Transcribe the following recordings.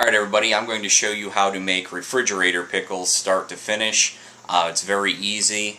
Alright everybody, I'm going to show you how to make refrigerator pickles start to finish. It's very easy,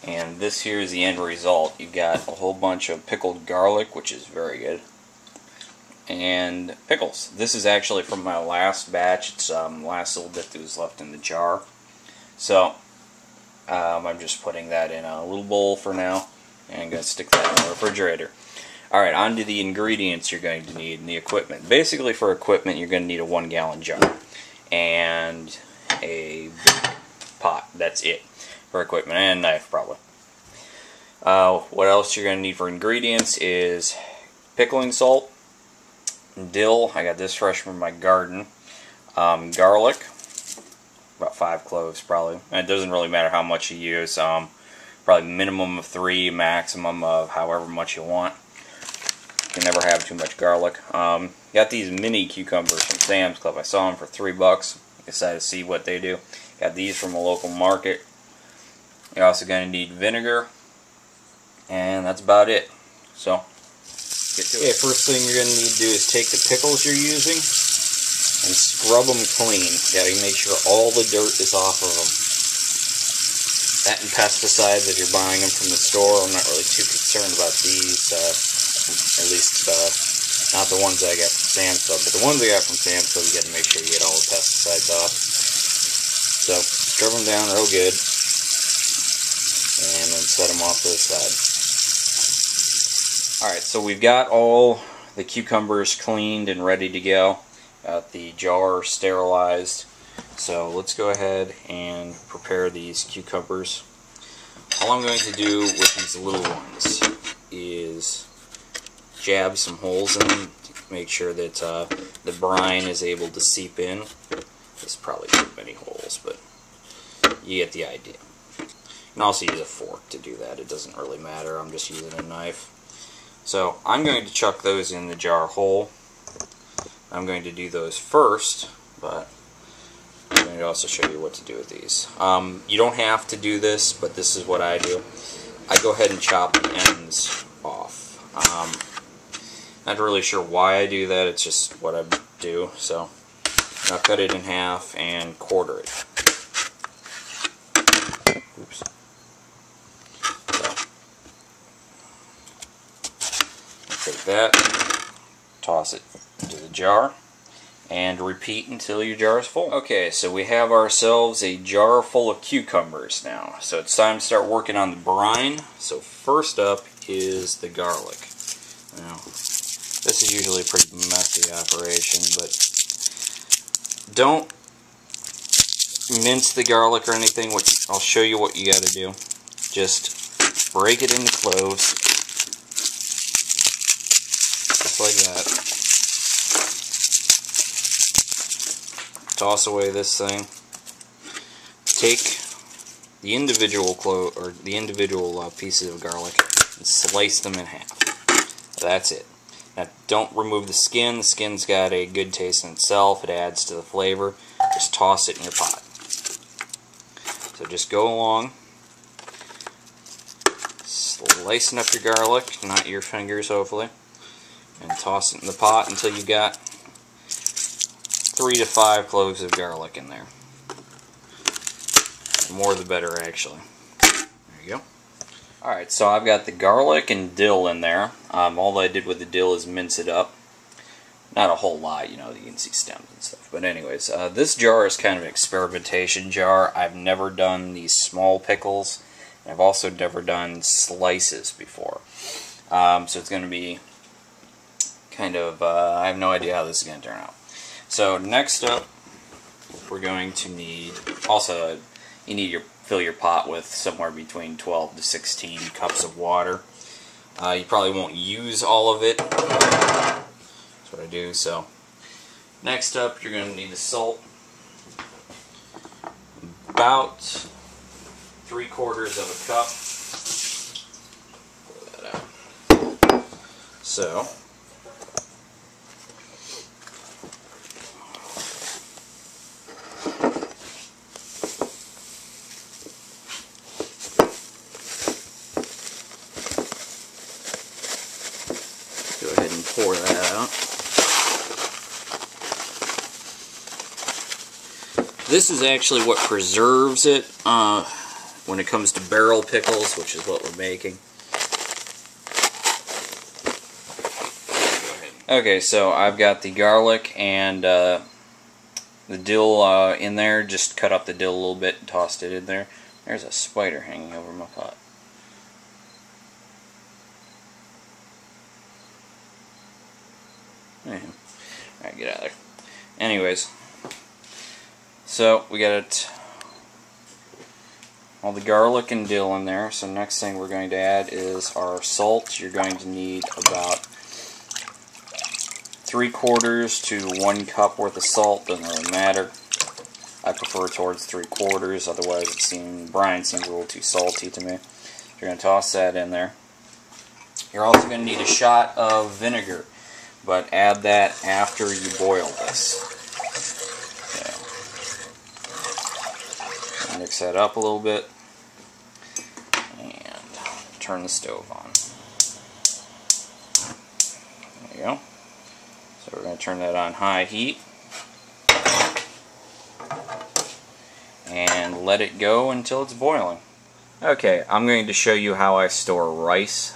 and this here is the end result. You've got a whole bunch of pickled garlic, which is very good, and pickles. This is actually from my last batch. It's last little bit that was left in the jar. So I'm just putting that in a little bowl for now, and I'm going to stick that in the refrigerator. Alright, on to the ingredients you're going to need and the equipment. Basically, for equipment, you're going to need a 1-gallon jar and a big pot. That's it for equipment, and a knife, probably. What else you're going to need for ingredients is pickling salt, dill. I got this fresh from my garden. Garlic, about 5 cloves, probably. And it doesn't really matter how much you use. Probably minimum of 3, maximum of however much you want. You can never have too much garlic. Got these mini cucumbers from Sam's Club. I saw them for $3. Decided to see what they do. Got these from a local market. You're also going to need vinegar, and that's about it. So, get to it. First thing you're going to need to do is take the pickles you're using and scrub them clean. You got to make sure all the dirt is off of them. That and pesticides if you're buying them from the store. I'm not really too concerned about these. At least not the ones I got from Sam's Club, but the ones I got from Sam's Club, you got to make sure you get all the pesticides off. So scrub them down real good, and then set them off to the side. Alright, so we've got all the cucumbers cleaned and ready to go. Got the jar sterilized. So let's go ahead and prepare these cucumbers. All I'm going to do with these little ones is jab some holes in them, make sure that the brine is able to seep in. There's probably too many holes, but you get the idea. You can also use a fork to do that. It doesn't really matter. I'm just using a knife. So I'm going to chuck those in the jar whole. I'm going to do those first, but I'm going to also show you what to do with these. You don't have to do this, but this is what I do. I go ahead and chop the ends off. Not really sure why I do that, it's just what I do. So I'll cut it in half and quarter it. Oops. So I'll take that, toss it into the jar, and repeat until your jar is full. Okay, so we have ourselves a jar full of cucumbers now. So it's time to start working on the brine. So first up is the garlic. Now, this is usually a pretty messy operation, but don't mince the garlic or anything. I'll show you what you got to do. Just break it into cloves, just like that. Toss away this thing. Take the individual pieces of garlic and slice them in half. That's it. Now, don't remove the skin. The skin's got a good taste in itself. It adds to the flavor. Just toss it in your pot. So just go along, slicing up your garlic, not your fingers hopefully, and toss it in the pot until you got 3 to 5 cloves of garlic in there. The more the better, actually. There you go. Alright, so I've got the garlic and dill in there. All I did with the dill is mince it up. Not a whole lot, you know, you can see stems and stuff. But anyways, this jar is kind of an experimentation jar. I've never done these small pickles. And I've also never done slices before. So it's going to be kind of, I have no idea how this is going to turn out. So next up, we're going to need, also, you need fill your pot with somewhere between 12 to 16 cups of water. You probably won't use all of it. That's what I do. So next up, you're going to need the salt. About 3/4 of a cup. Pour that out. So go ahead and pour that out. This is actually what preserves it when it comes to barrel pickles, which is what we're making. Okay, so I've got the garlic and the dill in there. Just cut up the dill a little bit and tossed it in there. There's a spider hanging over my pot. Alright, get out of there. Anyways, so we got all the garlic and dill in there. So next thing we're going to add is our salt. You're going to need about 3/4 to 1 cup worth of salt. Doesn't really matter. I prefer towards 3/4. Otherwise, brine seems a little too salty to me. You're going to toss that in there. You're also going to need a shot of vinegar, but add that after you boil this. Okay. Mix that up a little bit and turn the stove on. There you go. So we're going to turn that on high heat and let it go until it's boiling. Okay, I'm going to show you how I store rice,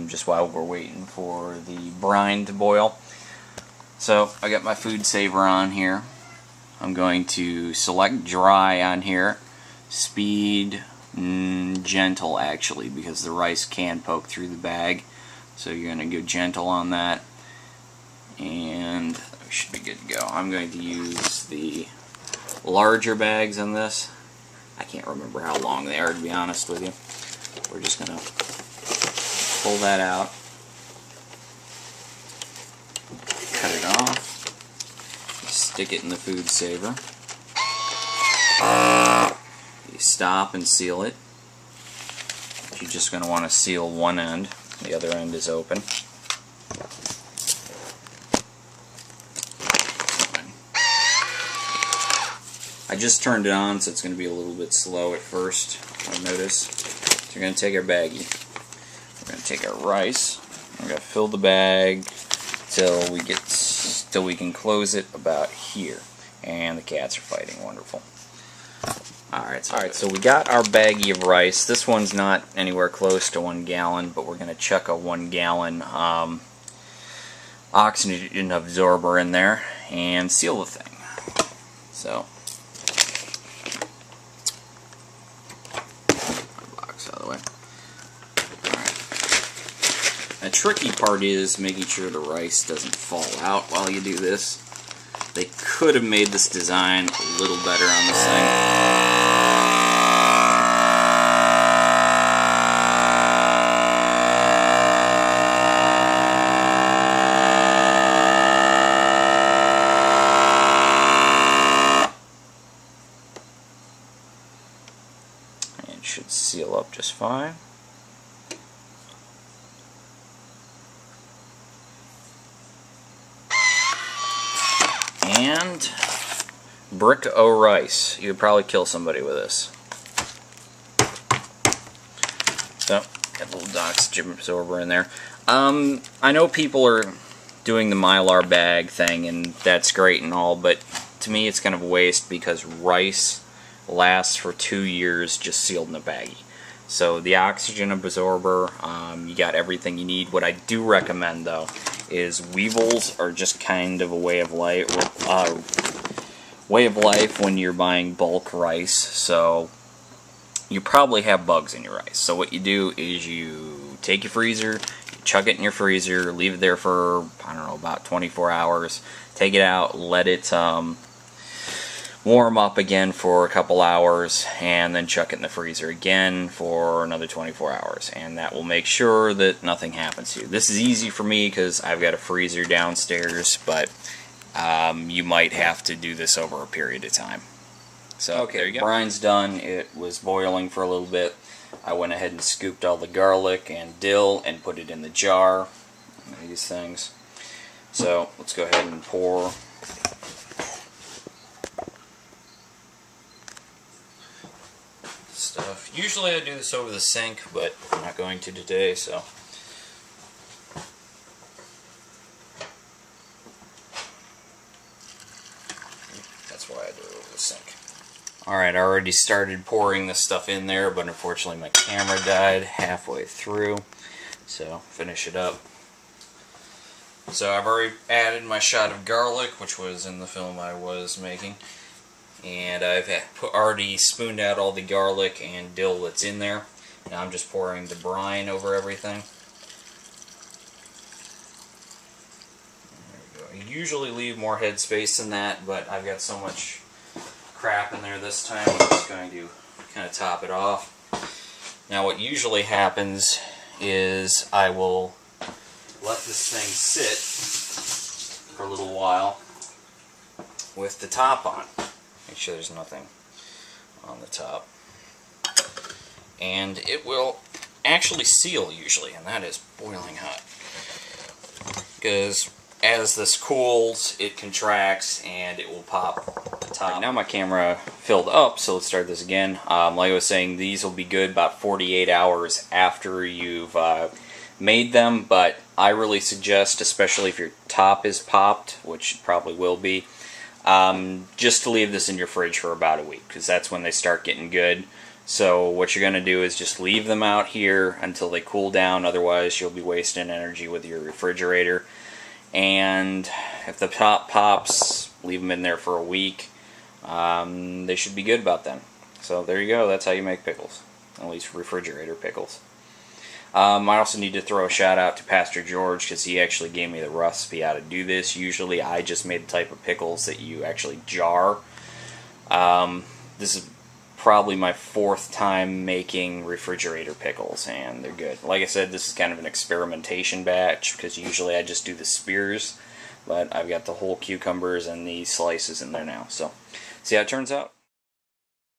just while we're waiting for the brine to boil. So, I got my food saver on here. I'm going to select dry on here, speed, gentle actually, because the rice can poke through the bag. So you're going to go gentle on that, and we should be good to go. I'm going to use the larger bags in this. I can't remember how long they are, to be honest with you. We're just going to pull that out, cut it off, stick it in the food saver. You stop and seal it. You're just going to want to seal one end. The other end is open. I just turned it on, so it's going to be a little bit slow at first, I notice. So we're going to take our baggie. We're going to take our rice. We're going to fill the bag till we can close it about here. And the cats are fighting. Wonderful. Alright, so we got our baggie of rice. This one's not anywhere close to 1 gallon, but we're going to chuck a 1 gallon oxygen absorber in there and seal the thing. So, box out of the way. Alright. The tricky part is making sure the rice doesn't fall out while you do this. They could have made this design a little better on this thing. It should seal up just fine. And brick o' rice. You could probably kill somebody with this. So, got a little oxygen absorber in there. I know people are doing the Mylar bag thing, and that's great and all, but to me it's kind of a waste because rice lasts for 2 years just sealed in a baggie. So the oxygen absorber, you got everything you need. What I do recommend though is weevils are just kind of a way of life when you're buying bulk rice. So you probably have bugs in your rice. So what you do is you take your freezer, you chuck it in your freezer, leave it there for, I don't know, about 24 hours. Take it out, let it warm up again for a couple hours, and then chuck it in the freezer again for another 24 hours, and that will make sure that nothing happens to you. This is easy for me because I've got a freezer downstairs, but you might have to do this over a period of time. So okay, there you go. Brine's done. It was boiling for a little bit. I went ahead and scooped all the garlic and dill and put it in the jar. These things. So let's go ahead and pour stuff. Usually I do this over the sink, but I'm not going to today, so. That's why I do it over the sink. Alright, I already started pouring this stuff in there, but unfortunately my camera died halfway through, so finish it up. So I've already added my shot of garlic, which was in the film I was making, and I've already spooned out all the garlic and dill that's in there. Now I'm just pouring the brine over everything. There we go. I usually leave more headspace than that, but I've got so much crap in there this time, I'm just going to kind of top it off. Now what usually happens is I will let this thing sit for a little while with the top on. Make sure there's nothing on the top. And it will actually seal usually, and that is boiling hot. Because as this cools, it contracts and it will pop the top. Right, now my camera filled up, so let's start this again. Like I was saying, these will be good about 48 hours after you've made them, but I really suggest, especially if your top is popped, which it probably will be, just to leave this in your fridge for about a week, because that's when they start getting good. So what you're going to do is just leave them out here until they cool down, otherwise you'll be wasting energy with your refrigerator. And if the top pops, leave them in there for a week. They should be good about then. So there you go, that's how you make pickles, at least refrigerator pickles. I also need to throw a shout out to Pastor George, because he actually gave me the recipe how to do this. Usually I just made the type of pickles that you actually jar. This is probably my 4th time making refrigerator pickles, and they're good. Like I said, this is kind of an experimentation batch, because usually I just do the spears, but I've got the whole cucumbers and the slices in there now. So see how it turns out.